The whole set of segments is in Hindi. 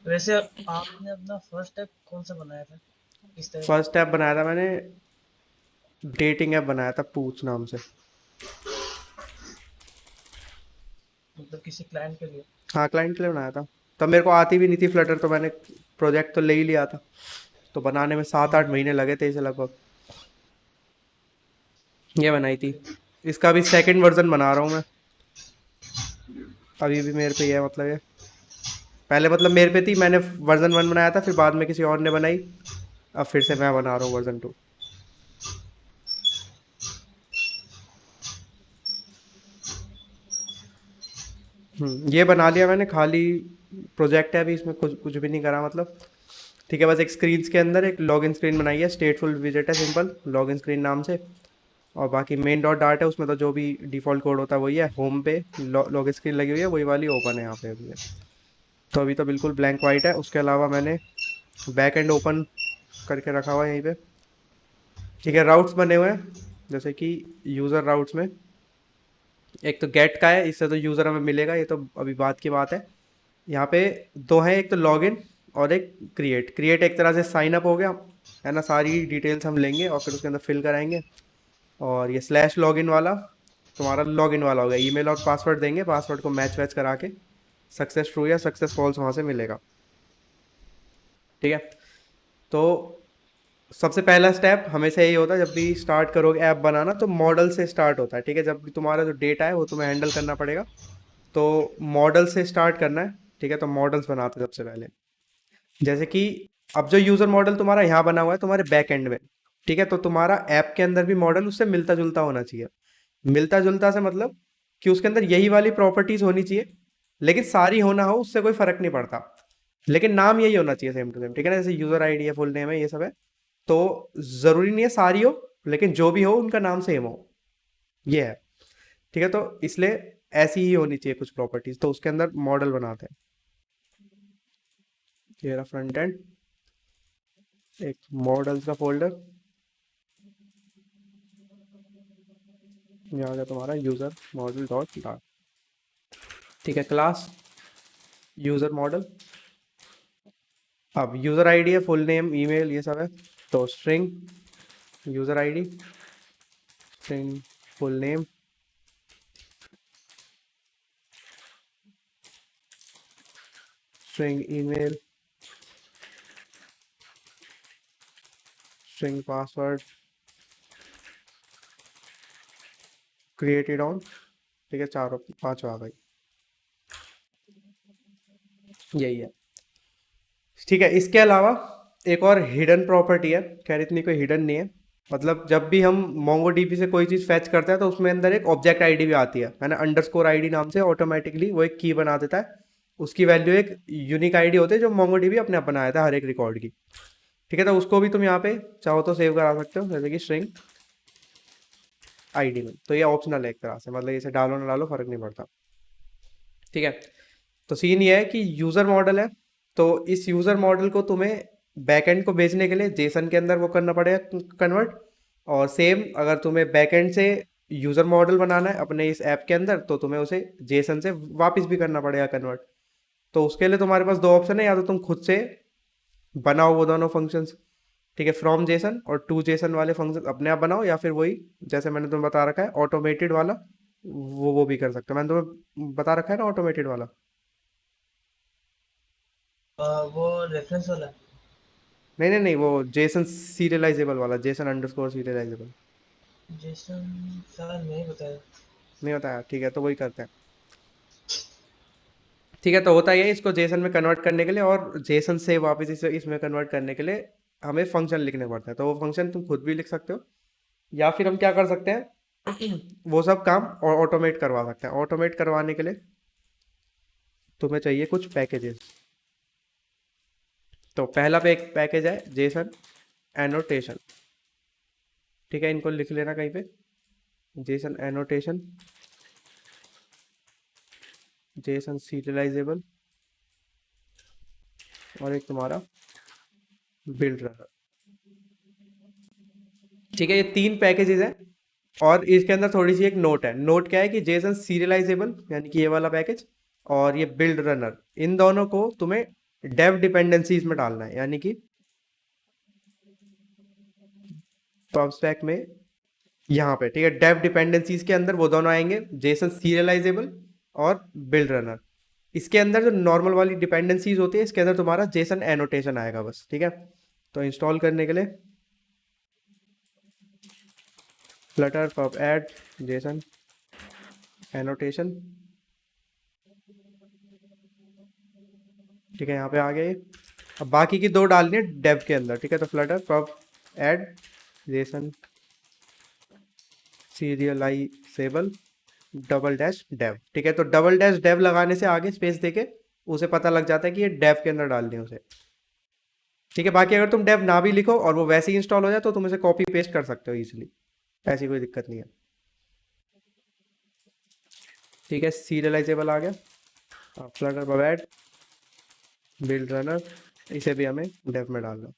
वैसे आपने अपना फर्स्ट ऐप कौन सा बनाया था, किस तरह का? फर्स्ट ऐप बनाया था मैंने, डेटिंग ऐप बनाया था पूछ नाम से। मतलब किसी क्लाइंट के लिए? हाँ, क्लाइंट के लिए बनाया था। तब मेरे को आती भी नहीं थी फ्लटर, तो मैंने प्रोजेक्ट तो ले ही लिया था। तो बनाने में सात आठ हम्म। महीने लगे थे इसे लगभग। ये बनाई थी। ओके। इसका भी सेकंड वर्जन बना रहा हूँ मैं। अभी भी मेरे पे ही है, मतलब ये पहले मतलब मेरे पे थी, मैंने वर्जन वन बनाया था, फिर बाद में किसी और ने बनाई। अब फिर से मैं बना रहा हूँ वर्जन टू। ये बना लिया मैंने, खाली प्रोजेक्ट है अभी, इसमें कुछ कुछ भी नहीं करा मतलब। ठीक है, बस एक स्क्रीन के अंदर एक लॉगिन स्क्रीन बनाई है, स्टेटफुल विजेट है, सिंपल लॉगिन स्क्रीन नाम से। और बाकी मेन डॉट डार्ट है, उसमें तो जो भी डिफ़ॉल्ट कोड होता है वही है। होम पे लॉगिन स्क्रीन लगी हुई है, वही वाली ओपन है यहाँ पे अभी है। तो अभी तो बिल्कुल ब्लैंक वाइट है। उसके अलावा मैंने बैक एंड ओपन करके रखा हुआ है यहीं पे। ठीक है, राउट्स बने हुए हैं, जैसे कि यूज़र राउट्स में एक तो गेट का है, इससे तो यूज़र हमें मिलेगा, ये तो अभी बात की बात है। यहाँ पे दो हैं, एक तो लॉगिन और एक क्रिएट। क्रिएट एक तरह से साइन अप हो गया, है ना, सारी डिटेल्स हम लेंगे और फिर उसके अंदर फिल कराएंगे। और ये स्लैश लॉगिन वाला तुम्हारा लॉगिन वाला होगा, ईमेल और पासवर्ड देंगे, पासवर्ड को मैच वैच करा के सक्सेस ट्रू या सक्सेस फॉल्स वहाँ से मिलेगा। ठीक है। तो सबसे पहला स्टेप हमेशा यही होता है, जब भी स्टार्ट करोगे ऐप बनाना तो मॉडल से स्टार्ट होता है। ठीक है, जब भी तुम्हारा जो डेटा है वो तुम्हें हैंडल करना पड़ेगा, तो मॉडल से स्टार्ट करना है। ठीक है, तो मॉडल्स बनाते हैं सबसे पहले। जैसे कि अब जो यूज़र मॉडल तुम्हारा यहाँ बना हुआ है तुम्हारे बैक एंड में, ठीक है, तो तुम्हारा ऐप के अंदर भी मॉडल उससे मिलता जुलता होना चाहिए। मिलता जुलता से मतलब कि उसके अंदर यही वाली प्रॉपर्टीज होनी चाहिए, लेकिन सारी होना हो उससे कोई फर्क नहीं पड़ता। लेकिन नाम यही होना चाहिए सेम टू सेम। ठीक है ना, जैसे यूज़र आईडी है, फुल नेम है, ये सब है। तो ज़रूरी नहीं है सारी हो, लेकिन जो भी हो उनका नाम सेम हो, ये है। ठीक है, तो इसलिए ऐसी ही होनी चाहिए कुछ प्रॉपर्टीज, तो उसके अंदर मॉडल बनाते हैं। ये रहा फ्रंट एंड, एक मॉडल्स का फोल्डर। यहाँ आ गया तुम्हारा यूज़र मॉडल डॉट डार्ट। ठीक है, क्लास यूज़र मॉडल। अब यूज़र आईडी है, फुल नेम, ईमेल, ये सब है। तो string user ID, string full name, string email, string password, created on. ठीक है, चारों पांचों आ गई, यही है। ठीक है, इसके अलावा एक और हिडन प्रॉपर्टी है, खैर इतनी कोई हिडन नहीं है। मतलब जब भी हम मोंगो डीबी से कोई चीज़ फैच करते हैं तो उसमें अंदर एक ऑब्जेक्ट आईडी भी आती है ना, अंडरस्कोर आईडी नाम से, ऑटोमेटिकली वो एक की बना देता है। उसकी वैल्यू एक यूनिक आईडी होती है जो मोंगो डीबी अपने आप बनाया था हर एक रिकॉर्ड की। ठीक है, तो उसको भी तुम यहाँ पे चाहो तो सेव करा सकते हो, जैसे कि स्ट्रिंग आईडी में। तो ये ऑप्शनल है एक तरह से, मतलब इसे डालो ना डालो फर्क नहीं पड़ता। ठीक है, तो सीन ये है कि यूज़र मॉडल है, तो इस यूज़र मॉडल को तुम्हें बैकएंड को भेजने के लिए जेसन के अंदर वो करना पड़ेगा कन्वर्ट। और सेम अगर तुम्हें बैकएंड से यूज़र मॉडल बनाना है अपने इस ऐप के अंदर, तो तुम्हें उसे जेसन से वापस भी करना पड़ेगा कन्वर्ट। तो उसके लिए तुम्हारे पास दो ऑप्शन है, या तो तुम खुद से बनाओ वो दोनों फंक्शंस, ठीक है, फ्रॉम जेसन और टू जेसन वाले फंक्शन अपने आप बनाओ, या फिर वही जैसे मैंने तुम्हें बता रखा है ऑटोमेटेड वाला, वो भी कर सकते हो। मैंने तुम्हें बता रखा है ना ऑटोमेटेड वाला। वो रेफरेंस वाला? नहीं नहीं नहीं, वो जेसन सीरियलाइजेबल वाला, जेसन अंडरस्कोर सीरियलाइजेबल। जेसन शायद नहीं बताया। नहीं होता है, ठीक है, तो वही करते हैं। ठीक है, तो होता ही है, इसको जेसन में कन्वर्ट करने के लिए और जेसन से वापस इसे इसमें कन्वर्ट करने के लिए हमें फंक्शन लिखने पड़ते हैं। तो वो फंक्शन तुम खुद भी लिख सकते हो, या फिर हम क्या कर सकते हैं वो सब काम ऑटोमेट करवा सकते हैं। ऑटोमेट करवाने के लिए तुम्हें चाहिए कुछ पैकेजेस। तो पहला पे एक पैकेज है जेसन एनोटेशन। ठीक है, इनको लिख लेना कहीं पे, जेसन एनोटेशन, जेसन सीरियलाइजेबल, और एक तुम्हारा बिल्ड रनर। ठीक है, ये तीन पैकेजेस हैं। और इसके अंदर थोड़ी सी एक नोट है। नोट क्या है कि जेसन सीरियलाइजेबल यानी कि ये वाला पैकेज, और ये बिल्ड रनर, इन दोनों को तुम्हें डेव डिपेंडेंसीज में डालना है, यानी कि पब स्टैक में यहाँ पे, ठीक है, डेव डिपेंडेंसीज के अंदर वो दोनों आएंगे, जेसन सीरियलाइजेबल और बिल्ड रनर। इसके अंदर जो नॉर्मल वाली डिपेंडेंसीज होती है, इसके अंदर तुम्हारा जेसन एनोटेशन आएगा बस, ठीक है। तो इंस्टॉल करने के लिए Flutter pub add Jason annotation, ठीक है, यहाँ पे आ गए। अब बाकी की दो डालनी है डेव के अंदर, ठीक है। तो flutter pub add JSON serializable double dash dev, ठीक है। तो डबल डैश डेव लगाने से आगे स्पेस देके उसे पता लग जाता है कि ये डेव के अंदर डालनी है उसे, ठीक है। बाकी अगर तुम डेव ना भी लिखो और वो वैसे ही इंस्टॉल हो जाए तो तुम इसे कॉपी पेस्ट कर सकते हो इजीली, ऐसी कोई दिक्कत नहीं है, ठीक है। सीरियलाइजेबल आ गया। Flutter pub add build runner, इसे भी हमें डेव में डालना,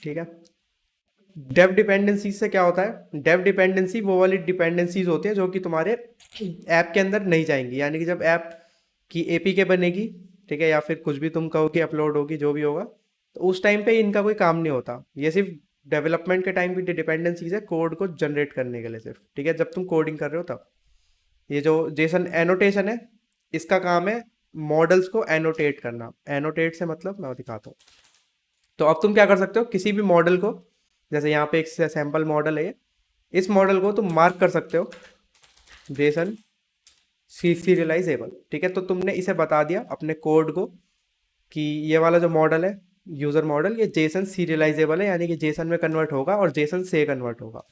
ठीक है। डेव डिपेंडेंसी से क्या होता है, डेव डिपेंडेंसी वो वाली डिपेंडेंसीज होती है जो कि तुम्हारे ऐप के अंदर नहीं जाएंगी, यानी कि जब ऐप की एपीके बनेगी, ठीक है, या फिर कुछ भी तुम कहो कि अपलोड होगी, जो भी होगा, तो उस टाइम पे इनका कोई काम नहीं होता। ये सिर्फ डेवलपमेंट के टाइम की डिपेंडेंसीज है, कोड को जनरेट करने के लिए सिर्फ, ठीक है, जब तुम कोडिंग कर रहे हो तब। ये जो जेसन एनोटेशन है, इसका काम है मॉडल्स को एनोटेट करना। एनोटेट से मतलब मैं दिखाता हूँ। तो अब तुम क्या कर सकते हो, किसी भी मॉडल को, जैसे यहाँ पे एक सैम्पल मॉडल है, इस मॉडल को तुम मार्क कर सकते हो जेसन सीरियलाइजेबल, ठीक है। तो तुमने इसे बता दिया अपने कोड को कि ये वाला जो मॉडल है, यूजर मॉडल, ये जेसन सीरियलाइजेबल है, यानी कि जेसन में कन्वर्ट होगा और जेसन से कन्वर्ट होगा,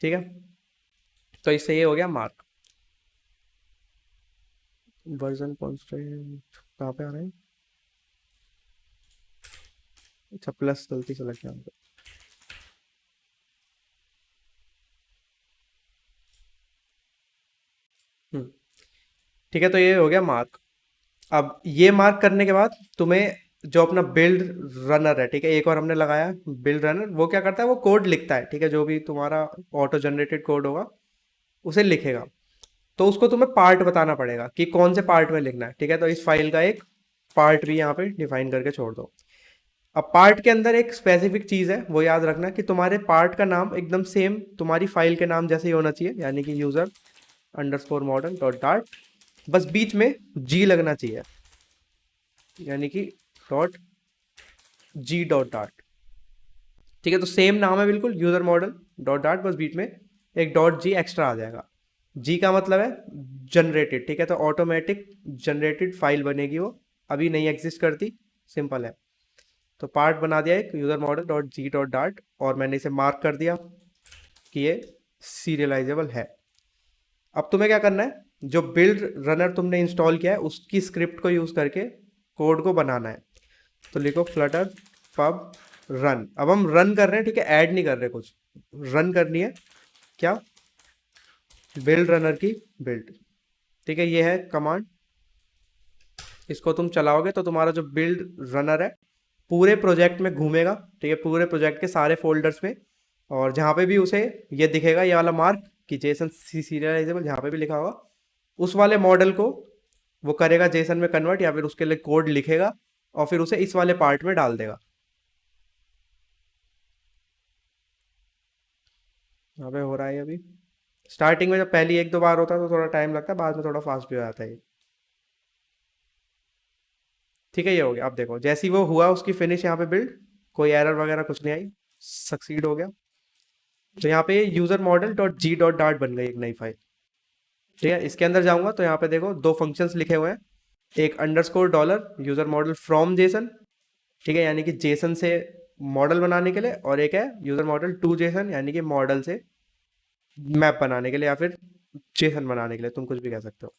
ठीक है। तो इससे ये हो गया मार्क। वर्जन कॉन्स्टेंट कहाँ पे आ रहे हैं, अच्छा प्लस गलती से लग गया हमको। हम्म, ठीक है। तो ये हो गया मार्क। अब ये मार्क करने के बाद तुम्हें जो अपना बिल्ड रनर है, ठीक है, एक और हमने लगाया बिल्ड रनर, वो क्या करता है, वो कोड लिखता है, ठीक है, जो भी तुम्हारा ऑटो जनरेटेड कोड होगा उसे लिखेगा। तो उसको तुम्हें पार्ट बताना पड़ेगा कि कौन से पार्ट में लिखना है, ठीक है। तो इस फाइल का एक पार्ट भी यहाँ पे डिफाइन करके छोड़ दो। अब पार्ट के अंदर एक स्पेसिफिक चीज़ है, वो याद रखना कि तुम्हारे पार्ट का नाम एकदम सेम तुम्हारी फाइल के नाम जैसे ही होना चाहिए, यानी कि user underscore model dot dart, बस बीच में जी लगना चाहिए, यानी कि डॉट जी डॉट डार्ट, ठीक है। तो सेम नाम है बिल्कुल, यूजर मॉडल डॉट डार्ट, बस बीच में एक डॉट जी एक्स्ट्रा आ जाएगा। जी का मतलब है जनरेटेड, ठीक है। तो ऑटोमेटिक जनरेटेड फाइल बनेगी वो, अभी नहीं एग्जिस्ट करती, सिंपल है। तो पार्ट बना दिया एक user model dot G dot dart, और मैंने इसे मार्क कर दिया कि ये सीरियलाइजेबल है। अब तुम्हें क्या करना है, जो बिल्ड रनर तुमने इंस्टॉल किया है उसकी स्क्रिप्ट को यूज करके कोड को बनाना है। तो लिखो फ्लटर पब रन। अब हम रन कर रहे हैं, ठीक है, ऐड नहीं कर रहे कुछ, रन करनी है क्या, बिल्ड रनर की बिल्ड, ठीक है, ये है कमांड। इसको तुम चलाओगे तो तुम्हारा जो बिल्ड रनर है पूरे प्रोजेक्ट में घूमेगा, ठीक है, पूरे प्रोजेक्ट के सारे फोल्डर्स में, और जहाँ पे भी उसे ये दिखेगा ये वाला मार्क कि जेसन सीरियलाइजेबल, जहाँ पे भी लिखा होगा उस वाले मॉडल को वो करेगा जेसन में कन्वर्ट, या फिर उसके लिए कोड लिखेगा और फिर उसे इस वाले पार्ट में डाल देगा। यहाँ पे हो रहा है अभी, स्टार्टिंग में जब पहली एक दो बार होता है तो थोड़ा टाइम लगता है, बाद में थोड़ा फास्ट भी हो जाता है ये, ठीक है। ये हो गया। अब देखो जैसे ही वो हुआ उसकी फिनिश यहाँ पे बिल्ड, कोई एरर वगैरह कुछ नहीं आई, सक्सीड हो गया। तो यहाँ पे user model dot G dot dart बन गई एक नई फाइल, ठीक है। इसके अंदर जाऊंगा तो यहाँ पे देखो दो फंक्शंस लिखे हुए हैं, एक underscore dollar user model from Jason, ठीक है, यानी कि जेसन से मॉडल बनाने के लिए, और एक है यूजर मॉडल टू जेसन, यानी कि मॉडल से मैप बनाने के लिए, या फिर जेसन बनाने के लिए, तुम कुछ भी कह सकते हो।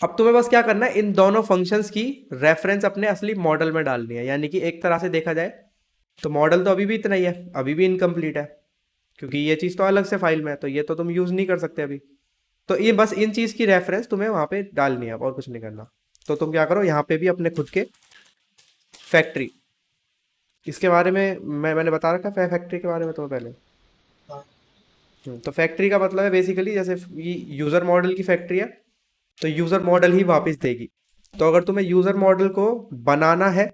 अब तुम्हें बस क्या करना है, इन दोनों फंक्शंस की रेफरेंस अपने असली मॉडल में डालनी है, यानी कि एक तरह से देखा जाए तो मॉडल तो अभी भी इतना ही है, अभी भी इनकम्प्लीट है, क्योंकि ये चीज़ तो अलग से फाइल में है, तो ये तो तुम यूज़ नहीं कर सकते अभी। तो ये बस इन चीज़ की रेफरेंस तुम्हें वहाँ पे डालनी है, और कुछ नहीं करना। तो तुम क्या करो, यहाँ पे भी अपने खुद के फैक्ट्री इसके बारे में मैंने बता रखा है फैक्ट्री के बारे में तो पहले। हाँ। तो फैक्ट्री का मतलब है बेसिकली जैसे ये यूज़र मॉडल की फैक्ट्री है, तो यूज़र मॉडल ही वापस देगी। तो अगर तुम्हें यूज़र मॉडल को बनाना है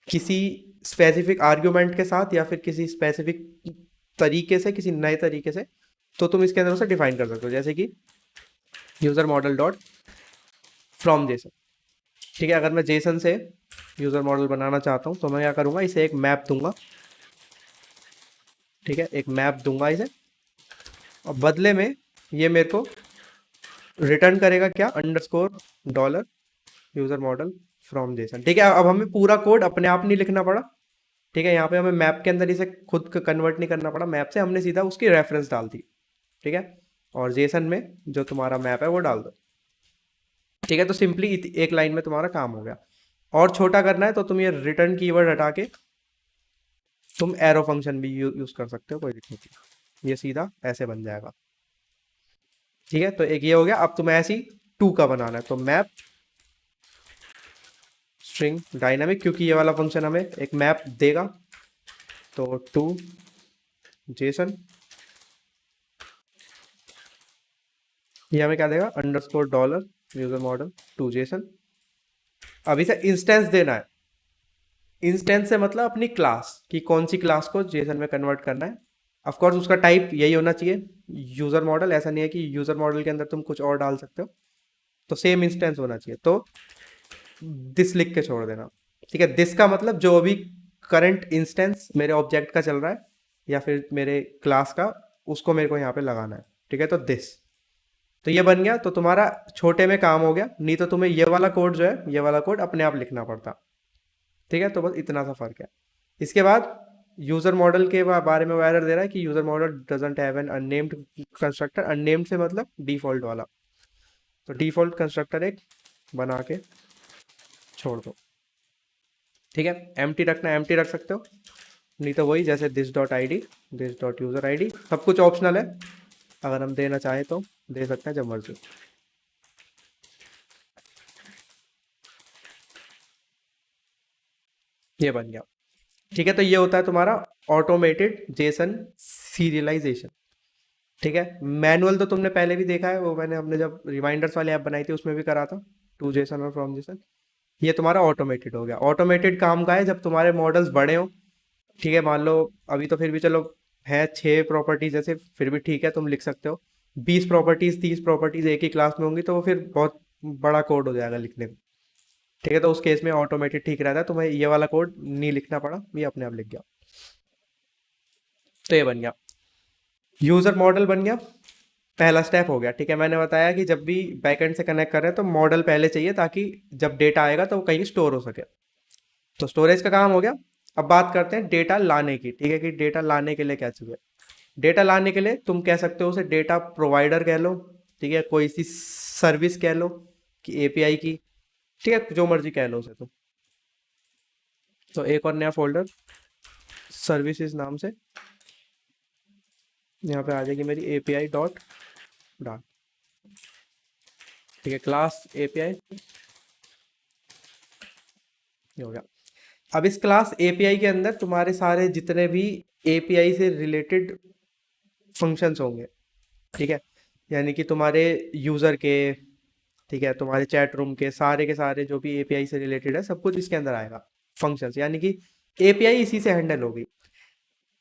किसी स्पेसिफिक आर्ग्यूमेंट के साथ या फिर किसी स्पेसिफिक तरीके से, किसी नए तरीके से, तो तुम इसके अंदर उसे डिफाइन कर सकते हो, जैसे कि user model dot from Jason. ठीक है, अगर मैं जेसन से यूज़र मॉडल बनाना चाहता हूँ तो मैं क्या करूँगा, इसे एक मैप दूंगा। ठीक है, एक मैप दूंगा इसे, और बदले में ये मेरे को रिटर्न करेगा क्या, underscore dollar user model from Jason. ठीक है, अब हमें पूरा कोड अपने आप नहीं लिखना पड़ा। ठीक है, यहाँ पे हमें मैप के अंदर इसे खुद कन्वर्ट नहीं करना पड़ा, मैप से हमने सीधा उसकी रेफरेंस डाल दी। ठीक है, और जेसन में जो तुम्हारा मैप है वो डाल दो। ठीक है, तो सिंपली एक लाइन में तुम्हारा काम हो गया। और छोटा करना है तो तुम ये रिटर्न कीवर्ड हटा के तुम एरो फंक्शन भी यूज कर सकते हो, कोई दिक्कत नहीं, ये सीधा ऐसे बन जाएगा। ठीक है, तो एक ये हो गया। अब तुम्हें ऐसी टू का बनाना है, तो मैप स्ट्रिंग डायनामिक, क्योंकि ये वाला फंक्शन हमें एक मैप देगा, तो टू जेसन, ये हमें क्या देगा, underscore dollar user model to JSON. अब इसे इंस्टेंस देना है। इंस्टेंस से मतलब अपनी क्लास की, कौन सी क्लास को जेसन में कन्वर्ट करना है। ऑफ कोर्स उसका टाइप यही होना चाहिए, यूजर मॉडल। ऐसा नहीं है कि यूजर मॉडल के अंदर तुम कुछ और डाल सकते हो, तो सेम इंस्टेंस होना चाहिए। तो दिस लिख के छोड़ देना। ठीक है, दिस का मतलब जो अभी करंट इंस्टेंस मेरे ऑब्जेक्ट का चल रहा है या फिर मेरे क्लास का, उसको मेरे को यहाँ पे लगाना है। ठीक है, तो दिस, तो ये बन गया। तो तुम्हारा छोटे में काम हो गया, नहीं तो तुम्हें ये वाला कोड जो है, ये वाला कोड अपने आप लिखना पड़ता। ठीक है, तो बस इतना सा फर्क है। इसके बाद यूजर मॉडल के बारे में वो एरर दे रहा है कि user model doesn't have an unnamed constructor. Unnamed से मतलब डिफॉल्ट वाला, तो डिफॉल्ट कंस्ट्रक्टर एक बना के छोड़ दो। ठीक है, एम्प्टी रखना एम्प्टी रख सकते हो, नहीं तो वही जैसे this dot I D, this dot user I D, सब कुछ ऑप्शनल है। अगर हम देना चाहें तो दे सकते हैं जब मर्जी। ये बन गया। ठीक है, तो ये होता है तुम्हारा ऑटोमेटेड जेसन सीरियलाइजेशन। ठीक है, मैनुअल तो तुमने पहले भी देखा है, वो मैंने हमने जब रिमाइंडर्स वाली ऐप बनाई थी उसमें भी करा था, टू जेसन और फ्रॉम जेसन। ये तुम्हारा ऑटोमेटेड हो गया। ऑटोमेटेड काम का है जब तुम्हारे मॉडल्स बड़े हो। ठीक है, मान लो अभी तो फिर भी चलो है 6 प्रॉपर्टीज जैसे, फिर भी ठीक है, तुम लिख सकते हो। 20 प्रॉपर्टीज 30 प्रॉपर्टीज एक ही क्लास में होंगी तो वो फिर बहुत बड़ा कोड हो जाएगा लिखने में। ठीक है, तो उस केस में ऑटोमेटेड ठीक रहता है, तुम्हें ये वाला कोड नहीं लिखना पड़ा, ये अपने आप लिख गया। तो ये बन गया, यूजर मॉडल बन गया, पहला स्टेप हो गया। ठीक है, मैंने बताया कि जब भी बैकएंड से कनेक्ट कर रहे हैं तो मॉडल पहले चाहिए, ताकि जब डेटा आएगा तो वो कहीं स्टोर हो सके। तो स्टोरेज का काम हो गया। अब बात करते हैं डेटा लाने की। ठीक है, कि डेटा लाने के लिए क्या चाहिए। डेटा लाने के लिए तुम कह सकते हो उसे डेटा प्रोवाइडर कह लो, ठीक है, कोई सी सर्विस कह लो कि एपीआई की। ठीक है, जो मर्जी कह लो उसे तुम। तो एक और नया फोल्डर सर्विसेज नाम से, यहाँ पे आ जाएगी मेरी एपीआई डॉट डाट। ठीक है, क्लास एपीआई, ये हो गया। अब इस क्लास एपीआई के अंदर तुम्हारे सारे जितने भी एपीआई से रिलेटेड फंक्शंस होंगे। ठीक है, यानी कि तुम्हारे यूज़र के, ठीक है, तुम्हारे चैट रूम के सारे जो भी एपीआई से रिलेटेड है सब कुछ इसके अंदर आएगा, फंक्शंस, यानी कि एपीआई इसी से हैंडल होगी।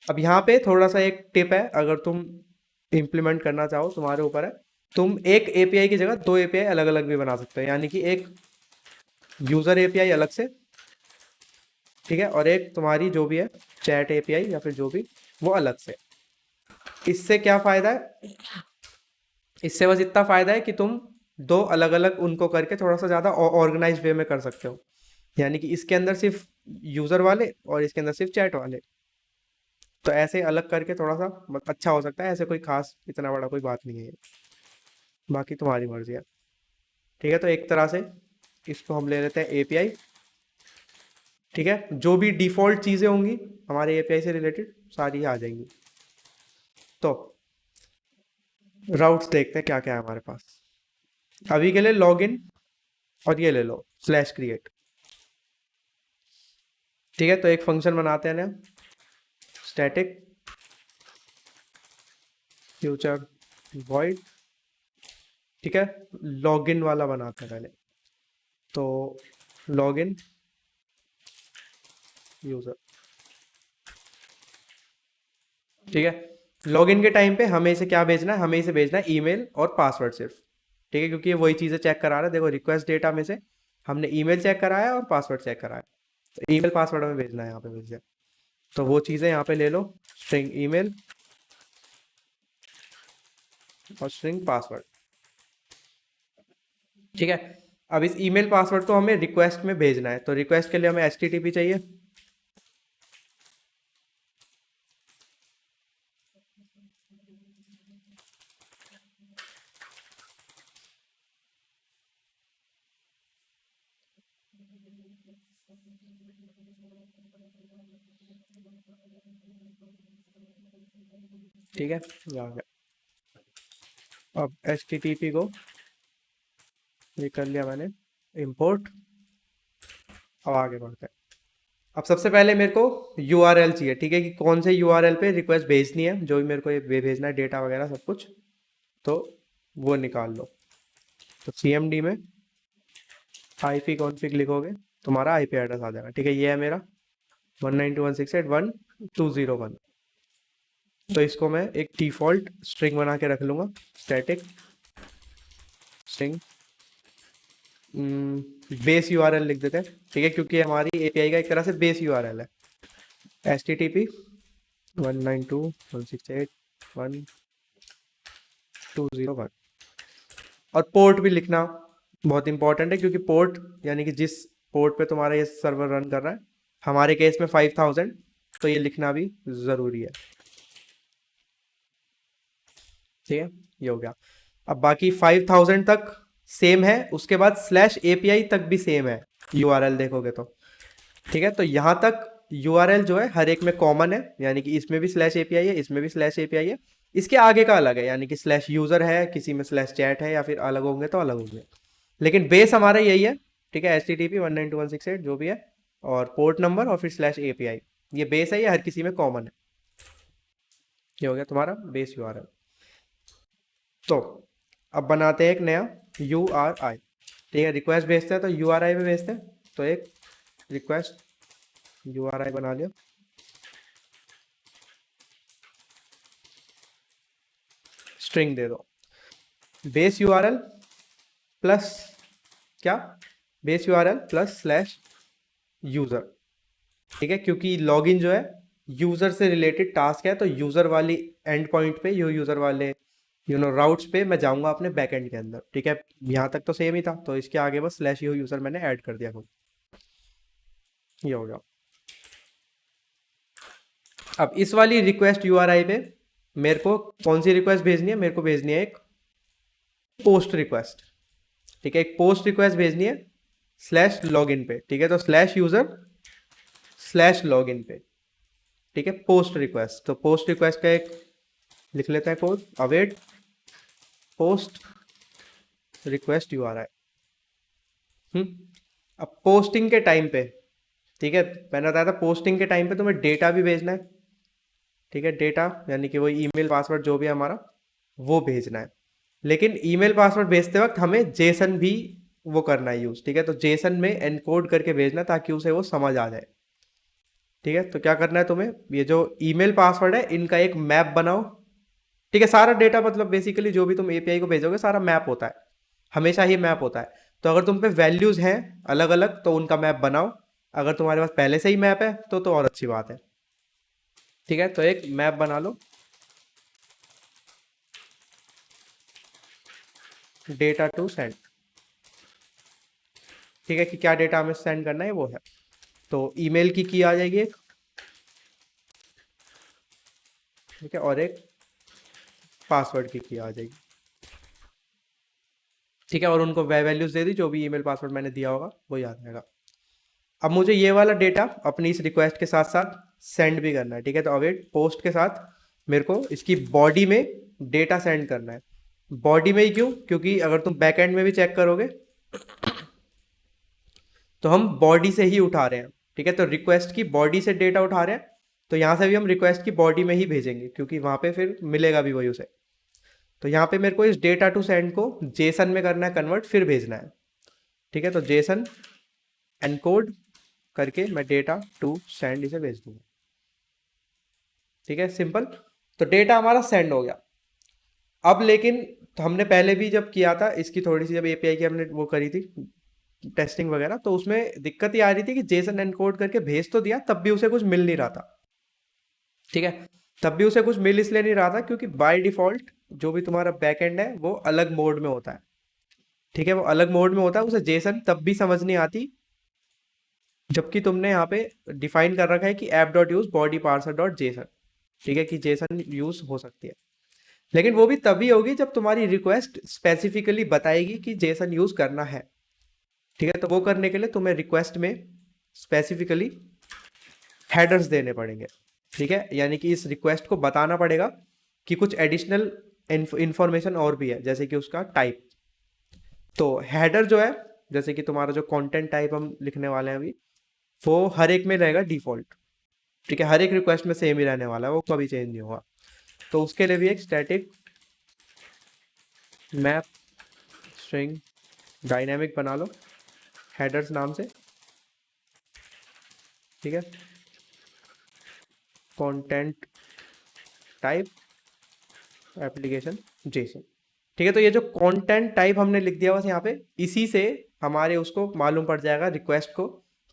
अब यहाँ पे थोड़ा सा एक टिप है, अगर तुम इम्प्लीमेंट करना चाहो तुम्हारे ऊपर है। तुम एक एपीआई की जगह दो एपीआई अलग अलग भी बना सकते हो, यानी कि एक यूज़र एपीआई अलग से, ठीक है, और एक तुम्हारी जो भी है चैट एपीआई या फिर जो भी, वो अलग से। इससे क्या फ़ायदा है, इससे बस इतना फ़ायदा है कि तुम दो अलग अलग उनको करके थोड़ा सा ज़्यादा ऑर्गेनाइज वे में कर सकते हो। यानी कि इसके अंदर सिर्फ यूज़र वाले और इसके अंदर सिर्फ चैट वाले, तो ऐसे अलग करके थोड़ा सा अच्छा हो सकता है। ऐसे कोई खास इतना बड़ा कोई बात नहीं है ये, बाकी तुम्हारी मर्जी है। ठीक है, तो एक तरह से इसको हम ले लेते हैं एपीआई। ठीक है, जो भी डिफ़ॉल्ट चीज़ें होंगी हमारे एपीआई से रिलेटेड सारी आ जाएंगी। तो राउट्स देखते हैं क्या क्या है हमारे पास। अभी के लिए लॉगिन और ये ले लो स्लैश क्रिएट। ठीक है, तो एक फंक्शन बनाते हैं ना, स्टैटिक फ्यूचर वॉइड, ठीक है, लॉगिन वाला बनाते हैं पहले। तो लॉगिन यूजर, ठीक है। लॉगिन के टाइम पे हमें इसे क्या भेजना है, हमें इसे भेजना है ईमेल और पासवर्ड सिर्फ, ठीक है, क्योंकि ये वही चीज़ें चेक करा रहा है। देखो रिक्वेस्ट डेटा में से हमने ईमेल चेक कराया और पासवर्ड चेक कराया, तो ईमेल पासवर्ड हमें भेजना है यहाँ पे भेज दिया। तो वो चीज़ें यहाँ पे ले लो, स्ट्रिंग ईमेल और स्ट्रिंग पासवर्ड, ठीक है। अब इस ईमेल पासवर्ड को हमें रिक्वेस्ट में भेजना है, तो रिक्वेस्ट के लिए हमें HTTP चाहिए, ठीक है, ये आ गया। अब HTTP को ये कर लिया मैंने इंपोर्ट। अब आगे बढ़ते हैं। अब सबसे पहले मेरे को URL चाहिए, ठीक है, कि कौन से URL पे रिक्वेस्ट भेजनी है, जो भी मेरे को ये भेजना है डेटा वगैरह सब कुछ, तो वो निकाल लो। तो CMD में IP कॉन्फ़िग लिखोगे, तुम्हारा IP एड्रेस आ जाएगा, ठीक है। ये है मेरा 192.168.1.201। तो इसको मैं एक डिफ़ॉल्ट स्ट्रिंग बना के रख लूँगा, स्टैटिक स्ट्रिंग बेस URL लिख देते हैं, ठीक है, क्योंकि हमारी API का एक तरह से बेस URL है। HTTP 192.168.1.201। और पोर्ट भी लिखना बहुत इंपॉर्टेंट है, क्योंकि पोर्ट यानी कि जिस पोर्ट पे तुम्हारा ये सर्वर रन कर रहा है, हमारे केस में 5000, तो ये लिखना भी ज़रूरी है, ठीक है। ये हो गया। अब बाकी 5000 तक सेम है, उसके बाद /API तक भी सेम है URL देखोगे तो, ठीक है। तो यहाँ तक URL जो है हर एक में कॉमन है, यानी कि इसमें भी /API है, इसमें भी /API है, इसके आगे का अलग है, यानी कि /user है, किसी में /chat है, या फिर अलग होंगे तो अलग होंगे, लेकिन बेस हमारा यही है, ठीक है। HTTP 192.168 जो भी है, और पोर्ट नंबर और फिर /API, ये बेस है, ये हर किसी में कॉमन है। ये हो गया तुम्हारा बेस URL। तो अब बनाते हैं एक नया URI, ठीक है। रिक्वेस्ट भेजते हैं तो URI में भेजते हैं, तो एक रिक्वेस्ट URI बना लिया, स्ट्रिंग दे दो, बेस URL प्लस क्या, बेस URL प्लस /user, ठीक है, क्योंकि लॉगिन जो है यूजर से रिलेटेड टास्क है, तो यूजर वाली एंड पॉइंट पे, यूजर वाले राउट्स पे मैं जाऊंगा अपने बैकएंड के अंदर, ठीक है। यहाँ तक तो सेम ही था, तो इसके आगे बस /user मैंने ऐड कर दिया खुद। ये हो गया। अब इस वाली रिक्वेस्ट URI पे मेरे को कौन सी रिक्वेस्ट भेजनी है, मेरे को भेजनी है एक पोस्ट रिक्वेस्ट, ठीक है। एक पोस्ट रिक्वेस्ट भेजनी है /login पे, ठीक है। तो /user /login पे, ठीक है, पोस्ट रिक्वेस्ट। तो पोस्ट रिक्वेस्ट का एक लिख लेते हैं code, await post request URI। अब पोस्टिंग के टाइम पे, ठीक है, मैंने बताया था पोस्टिंग के टाइम पे तुम्हें डेटा भी भेजना है, ठीक है। डेटा यानी कि वो ईमेल पासवर्ड जो भी है हमारा, वो भेजना है, लेकिन ईमेल पासवर्ड भेजते वक्त हमें जेसन भी वो करना है यूज, ठीक है। तो जेसन में एनकोड करके भेजना, ताकि उसे वो समझ आ जाए, ठीक है। तो क्या करना है तुम्हें, ये जो ईमेल पासवर्ड है इनका एक मैप बनाओ, ठीक है। सारा डेटा मतलब बेसिकली जो भी तुम API को भेजोगे सारा मैप होता है, हमेशा ही मैप होता है। तो अगर तुम पे वैल्यूज हैं अलग अलग, तो उनका मैप बनाओ, अगर तुम्हारे पास पहले से ही मैप है तो और अच्छी बात है, ठीक है। तो एक मैप बना लो, डेटा टू सेंड, ठीक है, कि क्या डेटा हमें सेंड करना है वो है। तो ईमेल की आ जाएगी एक, ठीक है, और एक पासवर्ड की आ जाएगी, ठीक है। और उनको वैल्यूज दे दी, जो भी ईमेल पासवर्ड मैंने दिया होगा वो याद रहेगा। अब मुझे ये वाला डेटा अपनी इस रिक्वेस्ट के साथ साथ सेंड भी करना है, ठीक है। तो अवेट पोस्ट के साथ मेरे को इसकी बॉडी में डेटा सेंड करना है। बॉडी में ही क्यों, क्योंकि अगर तुम बैकएंड में भी चेक करोगे तो हम बॉडी से ही उठा रहे हैं, ठीक है, तो रिक्वेस्ट की बॉडी से डेटा उठा रहे हैं, तो यहाँ से भी हम रिक्वेस्ट की बॉडी में ही भेजेंगे क्योंकि वहाँ पे फिर मिलेगा भी वही उसे। तो यहाँ पे मेरे को इस डेटा टू सेंड को जेसन में करना है कन्वर्ट, फिर भेजना है। ठीक है, तो जेसन एनकोड करके मैं डेटा टू सेंड इसे भेज दूंगा। ठीक है, सिंपल। तो डेटा हमारा सेंड हो गया। अब लेकिन तो हमने पहले भी जब किया था इसकी थोड़ी सी, जब एपीआई की हमने वो करी थी टेस्टिंग वगैरह, तो उसमें दिक्कत ये आ रही थी कि जेसन एनकोड करके भेज तो दिया, तब भी उसे कुछ मिल नहीं रहा था। ठीक है, तब भी उसे कुछ मिल इसलिए नहीं रहा था क्योंकि बाय डिफॉल्ट जो भी तुम्हारा बैकएंड है वो अलग मोड में होता है। ठीक है, वो अलग मोड में होता है, उसे जेसन तब भी समझ नहीं आती जबकि तुमने यहाँ पे डिफाइन कर रखा है कि app dot use body parser dot JSON. ठीक है, कि जेसन यूज हो सकती है, लेकिन वो भी तभी होगी जब तुम्हारी रिक्वेस्ट स्पेसिफिकली बताएगी कि जेसन यूज करना है। ठीक है, तो वो करने के लिए तुम्हें रिक्वेस्ट में स्पेसिफिकली हेडर्स देने पड़ेंगे। ठीक है, यानी कि इस रिक्वेस्ट को बताना पड़ेगा कि कुछ एडिशनल इंफॉर्मेशन और भी है, जैसे कि उसका टाइप। तो हेडर जो है, जैसे कि तुम्हारा जो कंटेंट टाइप हम लिखने वाले हैं अभी, वो हर एक में रहेगा डिफॉल्ट। ठीक है, हर एक रिक्वेस्ट में सेम ही रहने वाला है, वो कभी चेंज नहीं होगा। तो उसके लिए भी एक स्टैटिक मैप स्ट्रिंग डायनेमिक बना लो हेडर्स नाम से। ठीक है, कंटेंट टाइप एप्लीकेशन जेसन। ठीक है, तो ये जो कंटेंट टाइप हमने लिख दिया बस यहाँ पे, इसी से हमारे उसको मालूम पड़ जाएगा रिक्वेस्ट को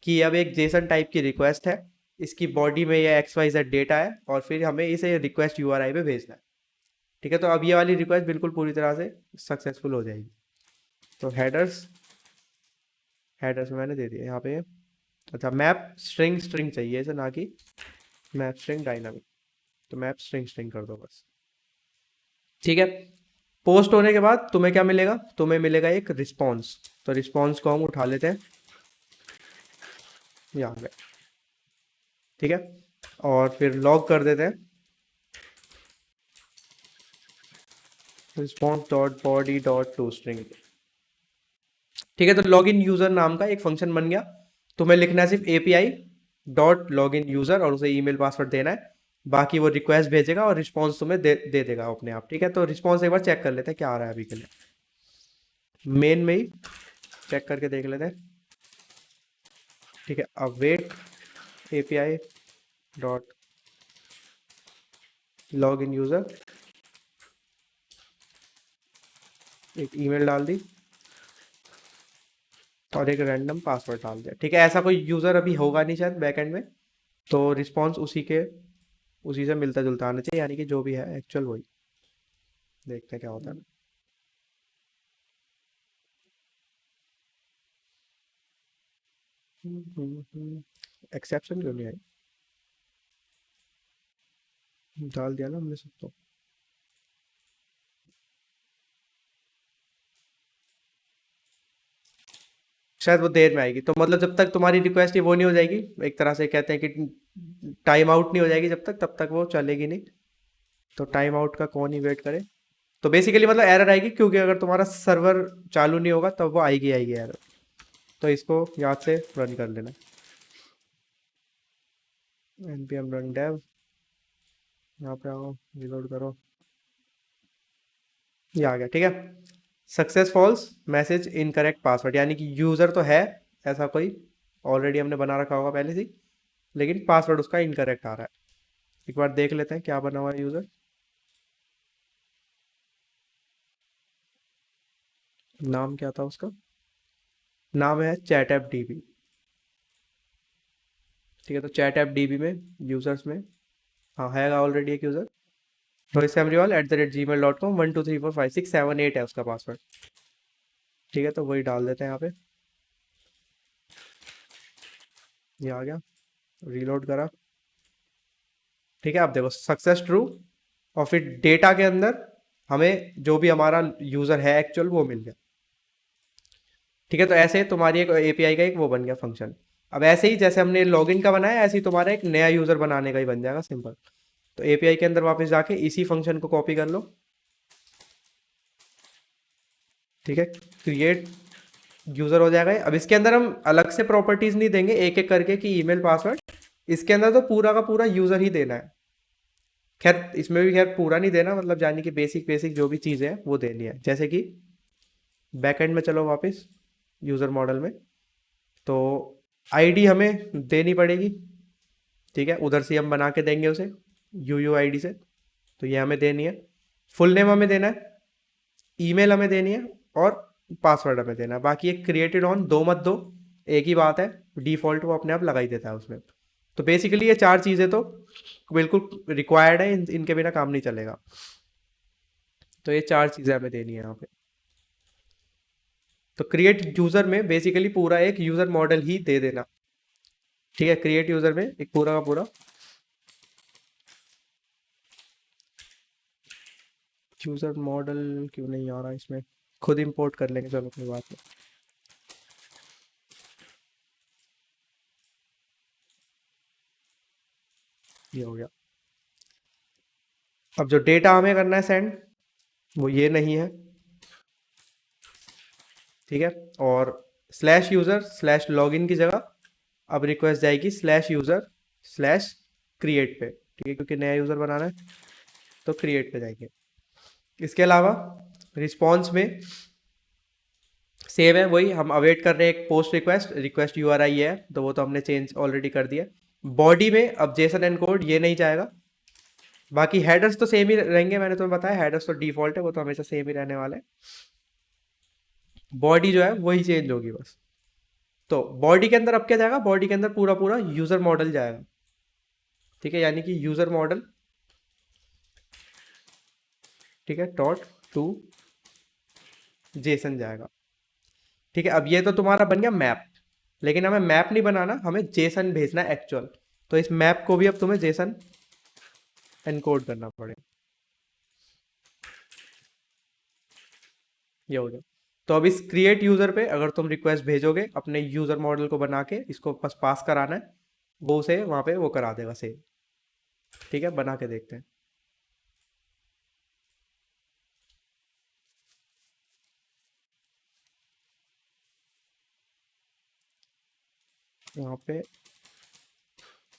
कि अब एक जेसन टाइप की रिक्वेस्ट है, इसकी बॉडी में ये XYZ डेटा है और फिर हमें इसे रिक्वेस्ट URI पे भेजना है। ठीक है, तो अब ये वाली रिक्वेस्ट बिल्कुल पूरी तरह से सक्सेसफुल हो जाएगी। तो हेडर्स, हेडर्स में मैंने दे दिया यहाँ पे। अच्छा, मैप स्ट्रिंग स्ट्रिंग चाहिए इसे, ना कि मैप स्ट्रिंग डायनामिक। तो मैप स्ट्रिंग स्ट्रिंग कर दो बस। ठीक है, पोस्ट होने के बाद तुम्हें क्या मिलेगा, तुम्हें मिलेगा एक रिस्पॉन्स। तो रिस्पॉन्स को हम उठा लेते हैं यहाँ पे। ठीक है, और फिर लॉग कर देते हैं response dot body dot to string. ठीक है, तो लॉग इन यूजर नाम का एक फंक्शन बन गया। तुम्हें लिखना है सिर्फ API dot log in user और उसे ईमेल पासवर्ड देना है। बाकी वो रिक्वेस्ट भेजेगा और रिस्पॉन्स तुम्हें दे देगा अपने आप। ठीक है, तो रिस्पॉन्स एक बार चेक कर लेते हैं क्या आ रहा है अभी के लिए। मेन में ही चेक करके देख लेते हैं। ठीक है, अब wait API dot log in user, एक ईमेल डाल दी और एक रैंडम पासवर्ड डाल दिया। ठीक है, ऐसा कोई यूज़र अभी होगा नहीं शायद बैकएंड में, तो रिस्पॉन्स उसी से मिलता जुलता आना चाहिए, यानी कि जो भी है एक्चुअल वही। देखते हैं क्या होता है। एक्सेप्शन क्यों नहीं आई? डाल दिया ना हमने सब तो। शायद वो देर में आएगी, तो मतलब जब तक तुम्हारी रिक्वेस्ट वो नहीं हो जाएगी, एक तरह से कहते हैं कि टाइम आउट नहीं हो जाएगी जब तक, तब तक वो चलेगी नहीं। तो टाइम आउट का कौन ही वेट करे। तो बेसिकली मतलब एरर आएगी, क्योंकि अगर तुम्हारा सर्वर चालू नहीं होगा तब वो आएगी आएगी एरर। तो इसको याद से रन कर लेना, npm run dev, यहाँ पे आओ, रिलोड करो, ये आ गया। ठीक है, success false message incorrect password, यानी कि यूज़र तो है ऐसा कोई, ऑलरेडी हमने बना रखा होगा पहले से, लेकिन पासवर्ड उसका इनकरेक्ट आ रहा है। एक बार देख लेते हैं क्या बना हुआ है यूज़र। नाम क्या था उसका, नाम है चैट ऐप DB। ठीक है, तो चैट ऐप DB में यूज़र्स में हाँ है ऑलरेडी एक यूज़र, रोहित सैमरीवाल @gmail.com 1234567 8 है उसका पासवर्ड। ठीक है, तो वही डाल देते हैं यहाँ पे। ये आ गया, रीलोड करा। ठीक है, आप देखो सक्सेस ट्रू, और फिर डेटा के अंदर हमें जो भी हमारा यूज़र है एक्चुअल वो मिल गया। ठीक है, तो ऐसे तुम्हारी एक API का एक वो बन गया फंक्शन। अब ऐसे ही जैसे हमने लॉगिन का बनाया, ऐसे ही तुम्हारा एक नया यूज़र बनाने का ही बन जाएगा, सिंपल। तो API के अंदर वापस जाके इसी फंक्शन को कॉपी कर लो। ठीक है, क्रिएट यूज़र हो जाएगा ये। अब इसके अंदर हम अलग से प्रॉपर्टीज़ नहीं देंगे एक एक करके कि ईमेल पासवर्ड, इसके अंदर तो पूरा का पूरा यूज़र ही देना है। खैर इसमें भी खैर पूरा नहीं देना, मतलब जानी कि बेसिक बेसिक जो भी चीज़ें हैं वो देनी है। जैसे कि बैकएंड में चलो वापस यूज़र मॉडल में, तो आईडी हमें देनी पड़ेगी, ठीक है, उधर से हम बना के देंगे उसे यू आईडी से, तो ये हमें देनी है। फुल नेम हमें देना है, ईमेल हमें देनी है, और पासवर्ड हमें देना है। बाकी एक क्रिएटेड ऑन दो मत दो, एक ही बात है, डिफ़ॉल्ट वो अपने आप लगा ही देता है उसमें। तो बेसिकली ये चार चीज़ें तो बिल्कुल रिक्वायर्ड है, इनके बिना काम नहीं चलेगा। तो ये चार चीज़ें हमें देनी है यहाँ पे। तो क्रिएट यूज़र में बेसिकली पूरा एक यूज़र मॉडल ही दे देना, ठीक है। क्रिएट यूज़र में एक पूरा का पूरा यूज़र मॉडल क्यों नहीं आ रहा इसमें, खुद इंपोर्ट कर लेंगे, चलो कोई बात नहीं। ये हो गया। अब जो डेटा हमें करना है सेंड, वो ये नहीं है, ठीक है। और स्लैश यूज़र स्लैश लॉगिन की जगह अब रिक्वेस्ट जाएगी स्लैश यूज़र स्लैश क्रिएट पे, ठीक है, क्योंकि नया यूज़र बनाना है तो क्रिएट पे जाएंगे। इसके अलावा रिस्पॉन्स में सेम है वही, हम अवेट कर रहे हैं एक पोस्ट रिक्वेस्ट, रिक्वेस्ट यूआरआई है तो वो तो हमने चेंज ऑलरेडी कर दिया। बॉडी में अब जेसन एनकोड ये नहीं जाएगा, बाकी हेडर्स तो सेम ही रहेंगे, मैंने तुम्हें बताया हेडर्स तो डिफॉल्ट है, वो तो हमेशा सेम ही रहने वाले हैं। बॉडी जो है वही चेंज होगी बस। तो बॉडी के अंदर अब क्या जाएगा, बॉडी के अंदर पूरा पूरा यूजर मॉडल जाएगा, ठीक है, यानी कि यूजर मॉडल, ठीक है, डॉट टू जेसन जाएगा, ठीक है। अब ये तो तुम्हारा बन गया मैप, लेकिन हमें मैप नहीं बनाना, हमें जेसन भेजना है एक्चुअल। तो इस मैप को भी अब तुम्हें जेसन एनकोड करना पड़ेगा। ये हो गया। तो अब इस क्रिएट यूजर पे अगर तुम रिक्वेस्ट भेजोगे अपने यूजर मॉडल को बना के, इसको बस पास कराना है, वो उसे वहां पे वो करा देगा सेव, ठीक है। बना के देखते हैं यहाँ पे।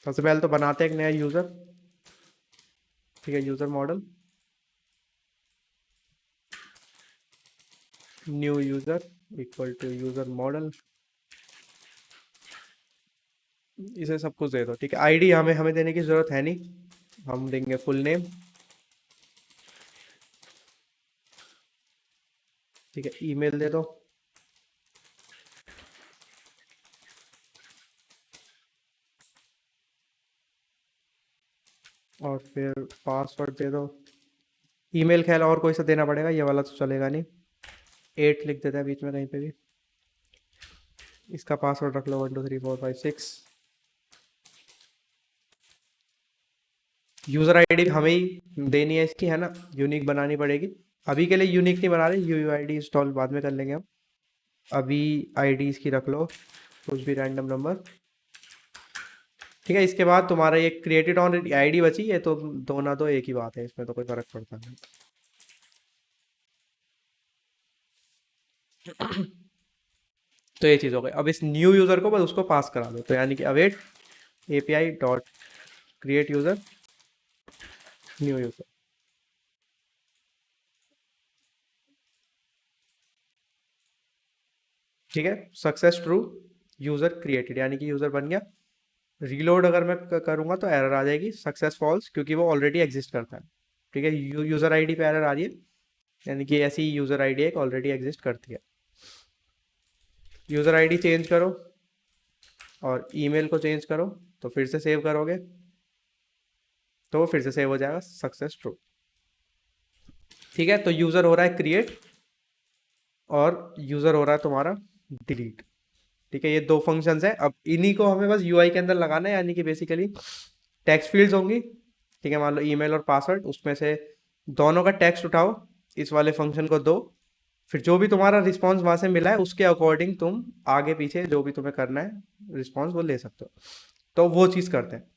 सबसे पहले तो बनाते हैं एक नया यूजर, ठीक है, user model, new user equal to user model, इसे सब कुछ दे दो, ठीक है। आईडी हमें हमें देने की जरूरत है नहीं, हम देंगे फुल नेम, ठीक है। ईमेल दे दो, और फिर पासवर्ड दे दो। ईमेल ख्याल और कोई सा देना पड़ेगा, ये वाला तो चलेगा नहीं, 8 लिख देते हैं बीच में कहीं पे भी। इसका पासवर्ड रख लो 123456। यूज़र आईडी हमें ही देनी है इसकी, है ना, यूनिक बनानी पड़ेगी। अभी के लिए यूनिक नहीं बना रहे, यू आईडी इंस्टॉल बाद में कर लेंगे हम। अभी आईडी इसकी रख लो कुछ भी रैंडम नंबर, ठीक है। इसके बाद तुम्हारा ये क्रिएटेड ऑन आईडी बची है, तो दो ना दो एक ही बात है, इसमें तो कोई फर्क पड़ता नहीं। तो ये चीज़ हो गई। अब इस न्यू यूज़र को बस उसको पास करा दो, तो यानी कि await API dot create user new user, ठीक है। सक्सेस ट्रू, यूज़र क्रिएटेड, यानी कि यूज़र बन गया। रीलोड अगर मैं करूँगा तो एरर आ जाएगी सक्सेस फॉल्स, क्योंकि वो ऑलरेडी एग्जिस्ट करता है, ठीक है। यूज़र आईडी पे एरर आ रही है, यानी कि ऐसी यूज़र आईडी एक ऑलरेडी एग्जिस्ट करती है। यूज़र आईडी चेंज करो और ईमेल को चेंज करो, तो फिर से सेव करोगे तो वो फिर से सेव हो जाएगा सक्सेस ट्रू, ठीक है। तो यूज़र हो रहा है क्रिएट और यूज़र हो रहा है तुम्हारा डिलीट, ठीक है। ये दो फंक्शंस हैं, अब इन्हीं को हमें बस यूआई के अंदर लगाना है, यानी कि बेसिकली टेक्स्ट फील्ड्स होंगी, ठीक है। मान लो ईमेल और पासवर्ड, उसमें से दोनों का टेक्स्ट उठाओ, इस वाले फंक्शन को दो, फिर जो भी तुम्हारा रिस्पॉन्स वहां से मिला है उसके अकॉर्डिंग तुम आगे पीछे जो भी तुम्हें करना है रिस्पॉन्स वो ले सकते हो। तो वो चीज़ करते हैं।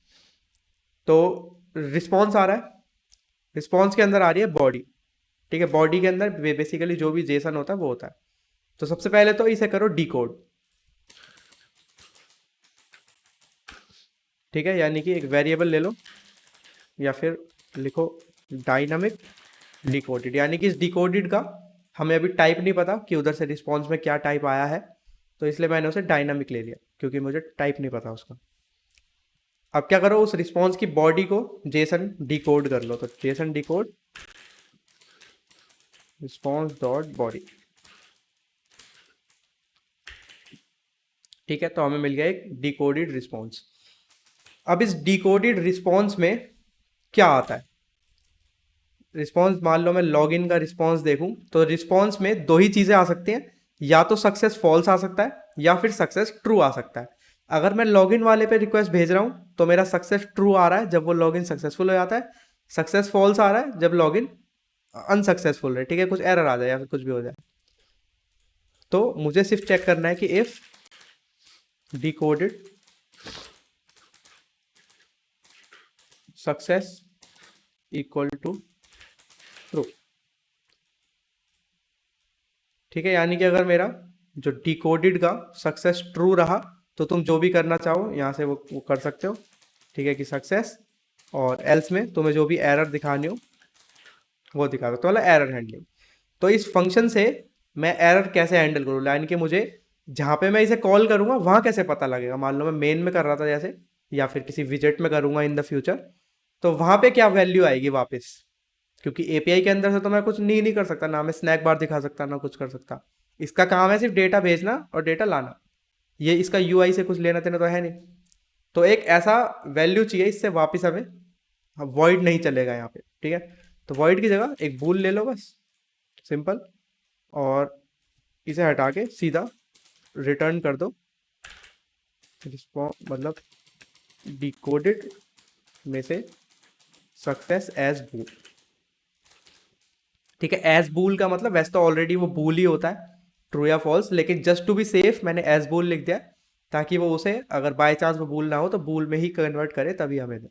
तो रिस्पॉन्स आ रहा है, रिस्पॉन्स के अंदर आ रही है बॉडी, ठीक है। बॉडी के अंदर बेसिकली जो भी जेसन होता है वो होता है, तो सबसे पहले तो इसे करो डिकोड, ठीक है, यानी कि एक वेरिएबल ले लो या फिर लिखो डायनामिक डिकोडेड, यानी कि इस डिकोडेड का हमें अभी टाइप नहीं पता कि उधर से रिस्पॉन्स में क्या टाइप आया है, तो इसलिए मैंने उसे डायनामिक ले लिया क्योंकि मुझे टाइप नहीं पता उसका। अब क्या करो, उस रिस्पॉन्स की बॉडी को जेसन डिकोड कर लो, तो Jason decode response dot body, ठीक है, तो हमें मिल गया एक डिकोडेड रिस्पॉन्स। अब इस डिकोडेड रिस्पॉन्स में क्या आता है, रिस्पॉन्स मान लो मैं लॉगिन का रिस्पॉन्स देखूं तो रिस्पॉन्स में दो ही चीज़ें आ सकती हैं, या तो सक्सेस फॉल्स आ सकता है या फिर सक्सेस ट्रू आ सकता है। अगर मैं लॉगिन वाले पे रिक्वेस्ट भेज रहा हूं तो मेरा सक्सेस ट्रू आ रहा है जब वो लॉगिन सक्सेसफुल हो जाता है, सक्सेस फॉल्स आ रहा है जब लॉगिन अनसक्सेसफुल है, ठीक है, कुछ एरर आ जाए या फिर कुछ भी हो जाए। तो मुझे सिर्फ चेक करना है कि if decoded success equal to true, ठीक है, यानी कि अगर मेरा जो डिकोडेड का सक्सेस ट्रू रहा तो तुम जो भी करना चाहो यहाँ से वो कर सकते हो, ठीक है, कि सक्सेस, और एल्स में तुम्हें जो भी एरर दिखानी हो वो दिखा दो, तो मतलब एरर हैंडलिंग। तो इस फंक्शन से मैं एरर कैसे हैंडल करूँ, यानी कि मुझे जहाँ पे मैं इसे कॉल करूँगा वहाँ कैसे पता लगेगा, मान लो मैं मेन में कर रहा था जैसे, या फिर किसी विजेट में करूँगा इन द फ्यूचर, तो वहाँ पे क्या वैल्यू आएगी वापस, क्योंकि एपीआई के अंदर से तो मैं कुछ नहीं कर सकता, ना मैं स्नैक बार दिखा सकता ना कुछ कर सकता, इसका काम है सिर्फ डेटा भेजना और डेटा लाना, ये इसका यूआई से कुछ लेना देना तो है नहीं। तो एक ऐसा वैल्यू चाहिए इससे वापस हमें वॉइड नहीं चलेगा यहाँ पे, ठीक है, तो वॉइड की जगह एक बूल ले लो बस, सिंपल, और इसे हटा के सीधा रिटर्न कर दो मतलब डिकोडेड में से सक्सेस एज बूल, ठीक है, एज बूल का मतलब वैसे तो ऑलरेडी वो बूल ही होता है, ट्रू या फॉल्स, लेकिन जस्ट टू बी सेफ मैंने एज बूल लिख दिया ताकि वो उसे अगर बाय चांस वो बूल ना हो तो बूल में ही कन्वर्ट करे तभी हमें दे,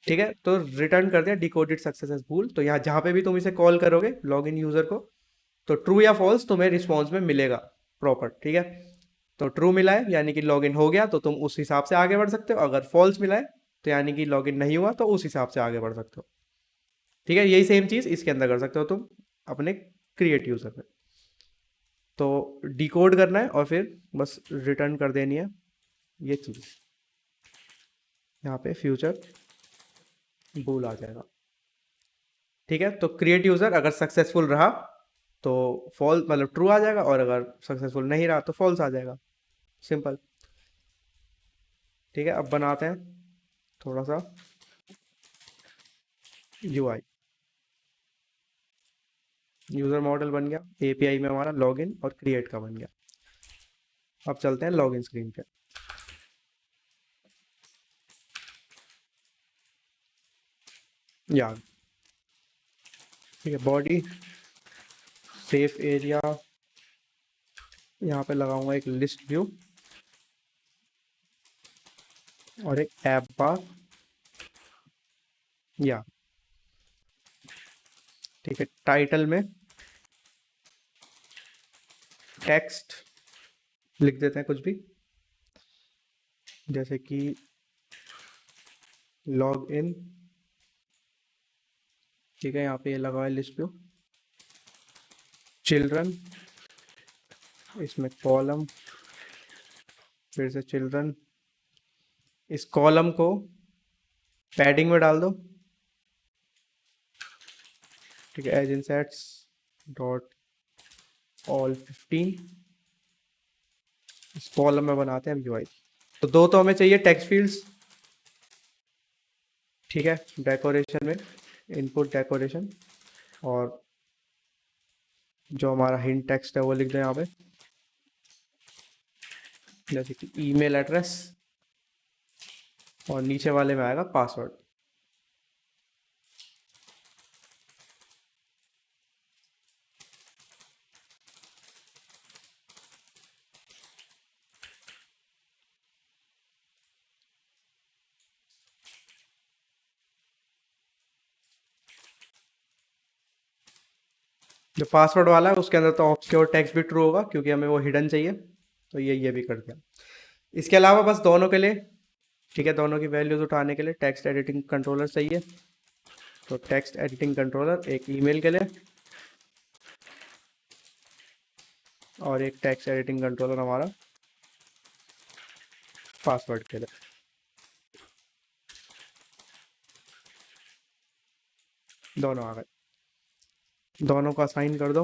ठीक है, तो रिटर्न कर दिया डिकोडेड सक्सेस एज बूल। तो यहाँ जहाँ पे भी तुम इसे कॉल करोगे लॉग इन यूजर को, तो ट्रू या फॉल्स तुम्हें रिस्पॉन्स में मिलेगा प्रॉपर, ठीक है, तो ट्रू मिला है यानी कि लॉगिन हो गया तो तुम उस हिसाब से आगे बढ़ सकते हो, अगर फॉल्स मिला है तो यानी कि लॉगिन नहीं हुआ तो उस हिसाब से आगे बढ़ सकते हो, ठीक है, यही सेम चीज़ इसके अंदर कर सकते हो तुम अपने क्रिएट यूजर पे। तो डिकोड करना है और फिर बस रिटर्न कर देनी है ये चीज़, यहाँ पे फ्यूचर बूल आ जाएगा, ठीक है, तो क्रिएट यूजर अगर सक्सेसफुल रहा तो फॉल्स मतलब ट्रू आ जाएगा, और अगर सक्सेसफुल नहीं रहा तो फॉल्स आ जाएगा, सिंपल, ठीक है। अब बनाते हैं थोड़ा सा यूआई, यूजर मॉडल बन गया, एपीआई में हमारा लॉगिन और क्रिएट का बन गया। अब चलते हैं लॉगिन स्क्रीन पे, यार ठीक है, बॉडी सेफ एरिया, यहाँ पे लगाऊंगा एक लिस्ट व्यू और एक ऐप बार, या ठीक है, टाइटल में टेक्स्ट लिख देते हैं कुछ भी, जैसे कि लॉग इन, ठीक है, यहाँ पे ये लगा हुआ है लिस्ट व्यू, चिल्ड्रन, इसमें कॉलम, फिर से चिल्ड्रन, इस कॉलम को पैडिंग में डाल दो, ठीक है, as in sets dot all 15, इस कॉलम में बनाते हैं हम यूआई। तो दो तो हमें चाहिए टेक्स्ट फील्ड्स, ठीक है, डेकोरेशन में इनपुट डेकोरेशन, और जो हमारा हिंट टेक्स्ट है वो लिख दें यहाँ पे, जैसे कि ईमेल एड्रेस, और नीचे वाले में आएगा पासवर्ड। जो पासवर्ड वाला है उसके अंदर तो ऑब्सक्योर टेक्स्ट भी ट्रू होगा क्योंकि हमें वो हिडन चाहिए, तो ये भी कर दिया। इसके अलावा बस दोनों के लिए, ठीक है, दोनों की वैल्यूज उठाने के लिए टेक्स्ट एडिटिंग कंट्रोलर चाहिए। तो टेक्स्ट एडिटिंग कंट्रोलर एक ईमेल के लिए और एक टेक्स्ट एडिटिंग कंट्रोलर हमारा पासवर्ड के लिए। दोनों आ गए, दोनों को असाइन कर दो।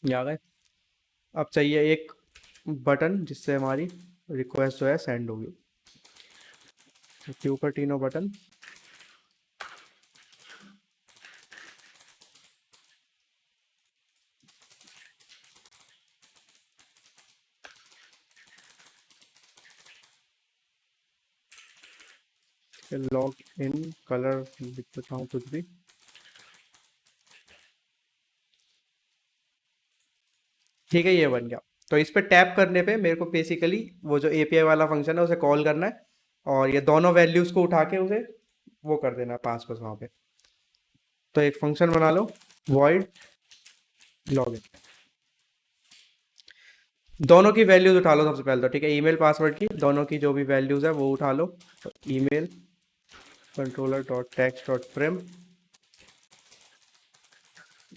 ये आ गए। अब चाहिए एक बटन जिससे हमारी रिक्वेस्ट जो है सेंड होगी। Cupertino button, log in colour लिख देता हूँ कुछ भी। ठीक है, ये बन गया। तो इस पे टैप करने पे मेरे को बेसिकली वो जो एपीआई वाला फंक्शन है उसे कॉल करना है और ये दोनों वैल्यूज को उठा के उसे वो कर देना है पास बस वहाँ पे। तो एक फंक्शन बना लो, void login। दोनों की वैल्यूज उठा लो सबसे पहले तो, ठीक है, ईमेल पासवर्ड की दोनों की जो भी वैल्यूज है वो उठा लो। तो email controller dot text dot prim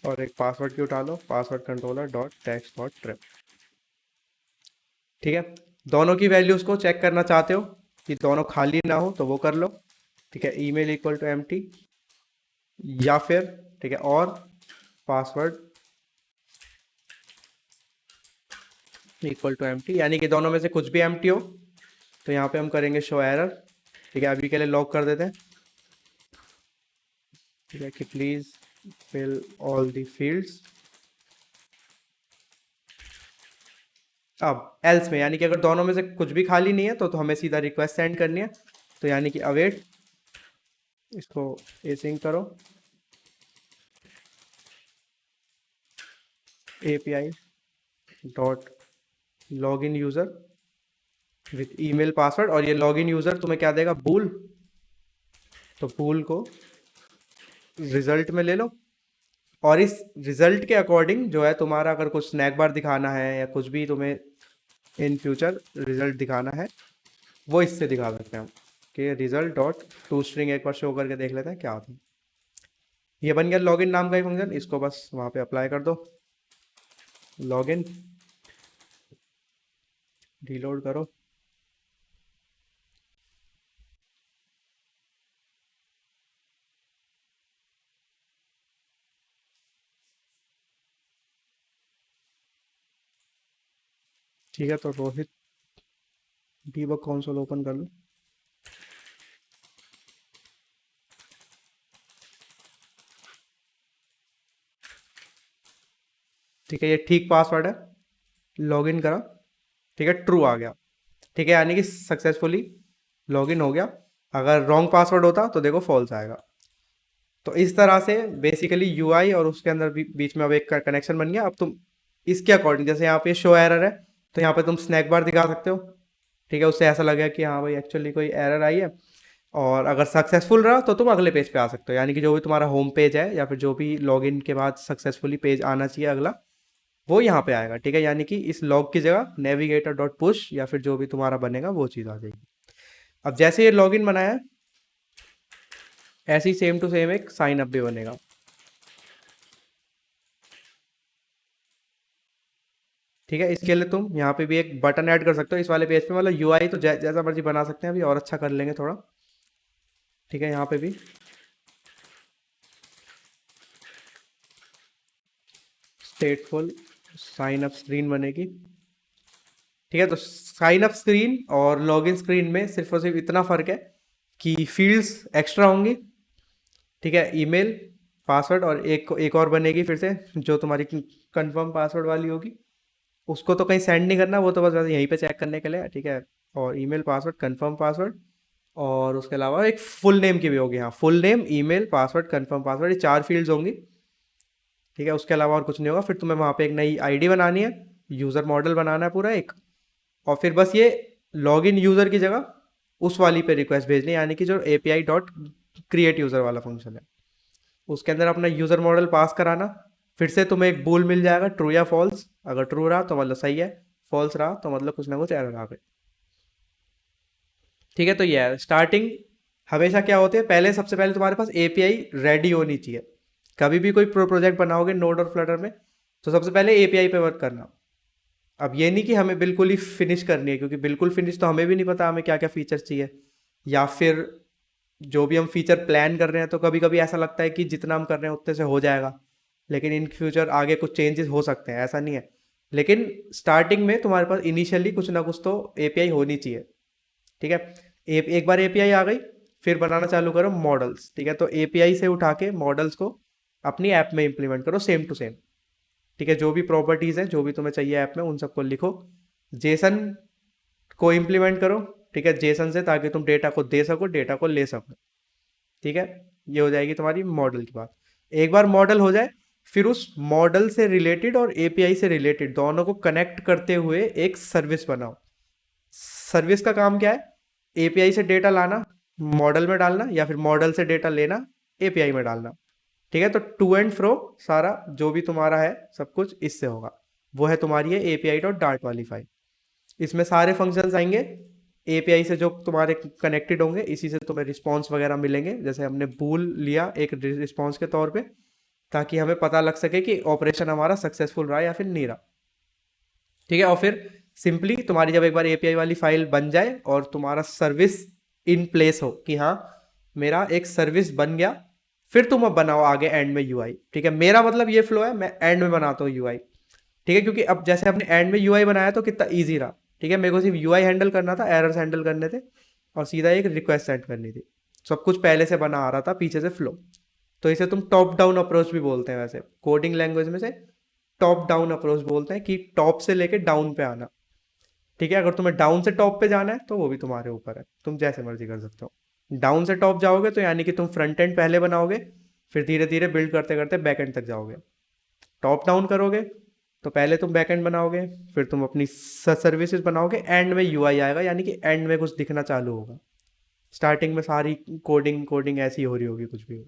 और एक पासवर्ड की उठा लो, password controller dot text dot prim. ठीक है, दोनों की वैल्यूज को चेक करना चाहते हो कि दोनों खाली ना हो तो वो कर लो। ठीक है, ईमेल इक्वल टू एम्प्टी या फिर, ठीक है, और पासवर्ड इक्वल टू एम्प्टी, यानी कि दोनों में से कुछ भी एम्प्टी हो। तो यहाँ पे हम करेंगे शो एरर। ठीक है, अभी के लिए लॉक कर देते हैं। ठीक है, कि please fill all the fields. अब एल्स में, यानी कि अगर दोनों में से कुछ भी खाली नहीं है तो हमें सीधा रिक्वेस्ट सेंड करनी है। तो यानी कि अवेट, इसको एसिंग करो API dot log in user with email password, और ये लॉग इन यूज़र तुम्हें क्या देगा, बूल। तो बूल को रिजल्ट में ले लो और इस रिजल्ट के अकॉर्डिंग जो है तुम्हारा अगर कुछ स्नैक बार दिखाना है या कुछ भी तुम्हें इन फ्यूचर रिजल्ट दिखाना है वो इससे दिखा सकते हैं हम, कि रिजल्ट डॉट टू स्ट्रिंग एक बार शो करके देख लेते हैं क्या होता है। ये बन गया लॉगिन नाम का ही फंक्शन, इसको बस वहाँ पे अप्लाई कर दो। लॉगिन, रीलोड करो। ठीक है, तो रोहित डीबग कंसोल ओपन कर लो। ठीक है, ये ठीक पासवर्ड है, लॉगिन करा। ठीक है, ट्रू आ गया। ठीक है, यानी कि सक्सेसफुली लॉगिन हो गया। अगर रॉन्ग पासवर्ड होता तो देखो फॉल्स आएगा। तो इस तरह से बेसिकली यूआई और उसके अंदर बीच में अब एक कनेक्शन बन गया। अब तुम इसके अकॉर्डिंग, जैसे यहाँ पे शो एरर है तो यहाँ पे तुम स्नैक बार दिखा सकते हो। ठीक है, उससे ऐसा लगेगा कि हाँ भाई एक्चुअली कोई एरर आई है। और अगर सक्सेसफुल रहा तो तुम अगले पेज पे आ सकते हो, यानी कि जो भी तुम्हारा होम पेज है या फिर जो भी लॉगिन के बाद सक्सेसफुली पेज आना चाहिए अगला, वो यहाँ पे आएगा। ठीक है, यानी कि इस लॉग की जगह नेविगेटर डॉट पुश या फिर जो भी तुम्हारा बनेगा वो चीज़ आ जाएगी। अब जैसे ये लॉगिन बनाया है ऐसे ही सेम टू सेम एक साइन अप भी बनेगा। ठीक है, इसके लिए तुम यहाँ पे भी एक बटन ऐड कर सकते हो इस वाले पेज पे, मतलब यूआई तो जैसा मर्जी बना सकते हैं, अभी और अच्छा कर लेंगे थोड़ा। ठीक है, यहाँ पे भी स्टेटफुल साइन अप स्क्रीन बनेगी। ठीक है, तो साइन अप स्क्रीन और लॉगिन स्क्रीन में सिर्फ और सिर्फ इतना फर्क है कि फील्ड्स एक्स्ट्रा होंगी। ठीक है, ईमेल पासवर्ड और एक और बनेगी फिर से जो तुम्हारी कंफर्म पासवर्ड वाली होगी। उसको तो कहीं सेंड नहीं करना, वो तो बस यहीं पे चेक करने के लिए। ठीक है, और ईमेल पासवर्ड कंफर्म पासवर्ड और उसके अलावा एक फुल नेम की भी होगी। हाँ, full name, email password, confirm password, ये 4 फील्ड्स होंगी। ठीक है, उसके अलावा और कुछ नहीं होगा। फिर तुम्हें वहाँ पे एक नई आईडी बनानी है, यूज़र मॉडल बनाना है पूरा एक, और फिर बस ये लॉगिन यूज़र की जगह उस वाली पे रिक्वेस्ट भेजनी है, यानी कि जो API डॉट क्रिएट यूज़र वाला फंक्शन है, उसके अंदर अपना यूज़र मॉडल पास कराना। फिर से तुम्हें एक बूल मिल जाएगा, ट्रू या फॉल्स। अगर ट्रू रहा तो मतलब सही है, फॉल्स रहा तो मतलब कुछ ना कुछ एरर आ गई। ठीक है, तो ये है स्टार्टिंग। हमेशा क्या होती है, पहले सबसे पहले तुम्हारे पास API रेडी होनी चाहिए। कभी भी कोई प्रोजेक्ट बनाओगे नोड और फ्लटर में, तो सबसे पहले API पे वर्क करना। अब ये नहीं कि हमें बिल्कुल ही फिनिश करनी है, क्योंकि बिल्कुल फिनिश तो हमें भी नहीं पता हमें क्या क्या फीचर्स चाहिए, या फिर जो भी हम फीचर प्लान कर रहे हैं तो कभी कभी ऐसा लगता है कि जितना हम कर रहे हैं उतने से हो जाएगा, लेकिन इन फ्यूचर आगे कुछ चेंजेस हो सकते हैं, ऐसा नहीं है। लेकिन स्टार्टिंग में तुम्हारे पास इनिशियली कुछ ना कुछ तो API होनी चाहिए। ठीक है, एक बार API आ गई, फिर बनाना चालू करो मॉडल्स। ठीक है, तो API से उठा के मॉडल्स को अपनी ऐप में इंप्लीमेंट करो सेम टू सेम। ठीक है, जो भी प्रॉपर्टीज़ हैं जो भी तुम्हें चाहिए ऐप में, उन सबको लिखो। जेसन को इम्प्लीमेंट करो। ठीक है, जेसन से, ताकि तुम डेटा को दे सको, डेटा को ले सको। ठीक है, ये हो जाएगी तुम्हारी मॉडल की बात। एक बार मॉडल हो जाए, फिर उस मॉडल से रिलेटेड और API से रिलेटेड दोनों को कनेक्ट करते हुए एक सर्विस बनाओ। सर्विस का काम क्या है, API से डेटा लाना, मॉडल में डालना, या फिर मॉडल से डेटा लेना, API में डालना। ठीक है, तो टू एंड फ्रो सारा जो भी तुम्हारा है सब कुछ इससे होगा। वो है तुम्हारी है API डॉट डार्ट वाली फाइल। इसमें सारे फंक्शंस आएंगे API से जो तुम्हारे कनेक्टेड होंगे, इसी से तुम्हें रिस्पॉन्स वगैरह मिलेंगे। जैसे हमने बूल लिया एक रिस्पॉन्स के तौर पे, ताकि हमें पता लग सके कि ऑपरेशन हमारा सक्सेसफुल रहा या फिर नहीं रहा। ठीक है, और फिर सिंपली तुम्हारी जब एक बार API वाली फाइल बन जाए और तुम्हारा सर्विस इन प्लेस हो कि हाँ मेरा एक सर्विस बन गया, फिर तुम अब बनाओ आगे एंड में UI। ठीक है, मेरा मतलब ये फ्लो है, मैं एंड में बनाता हूँ UI। ठीक है, क्योंकि अब जैसे अपने एंड में UI बनाया तो कितना ईजी रहा। ठीक है, मेरे को सिर्फ UI हैंडल करना था, एरर्स हैंडल करने थे, और सीधा एक रिक्वेस्ट सेंड करनी थी। सब कुछ पहले से बना आ रहा था पीछे से फ्लो। तो इसे तुम टॉप डाउन अप्रोच भी बोलते हैं, वैसे कोडिंग लैंग्वेज में से टॉप डाउन अप्रोच बोलते हैं, कि टॉप से लेके डाउन पे आना। ठीक है, अगर तुम्हें डाउन से टॉप पे जाना है तो वो भी तुम्हारे ऊपर है, तुम जैसे मर्जी कर सकते हो। डाउन से टॉप जाओगे तो यानी कि तुम फ्रंट एंड पहले बनाओगे, फिर धीरे धीरे बिल्ड करते करते बैक एंड तक जाओगे। टॉप डाउन करोगे तो पहले तुम बैक एंड बनाओगे, फिर तुम अपनी सर्विसेज बनाओगे, एंड में UI आएगा, यानी कि एंड में कुछ दिखना चालू होगा। स्टार्टिंग में सारी कोडिंग कोडिंग ऐसी हो रही होगी कुछ भी हो।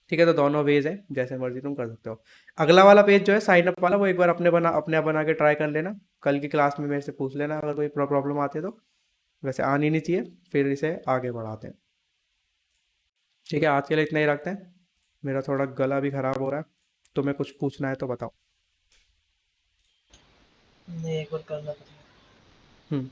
ठीक है, तो दोनों वेज है, जैसे मर्जी तुम कर सकते हो। अगला वाला पेज जो है साइन अप वाला, वो एक बार अपने आप बना के ट्राई कर लेना। कल की क्लास में मेरे से पूछ लेना अगर कोई प्रॉब्लम आती है तो। वैसे आनी नहीं चाहिए, फिर इसे आगे बढ़ाते हैं। ठीक है, आज के लिए इतना ही रखते हैं। मेरा थोड़ा गला भी खराब हो रहा है, तुम्हें कुछ पूछना है तो बताओ। नहीं, एक बार करना पड़ेगा। हम्म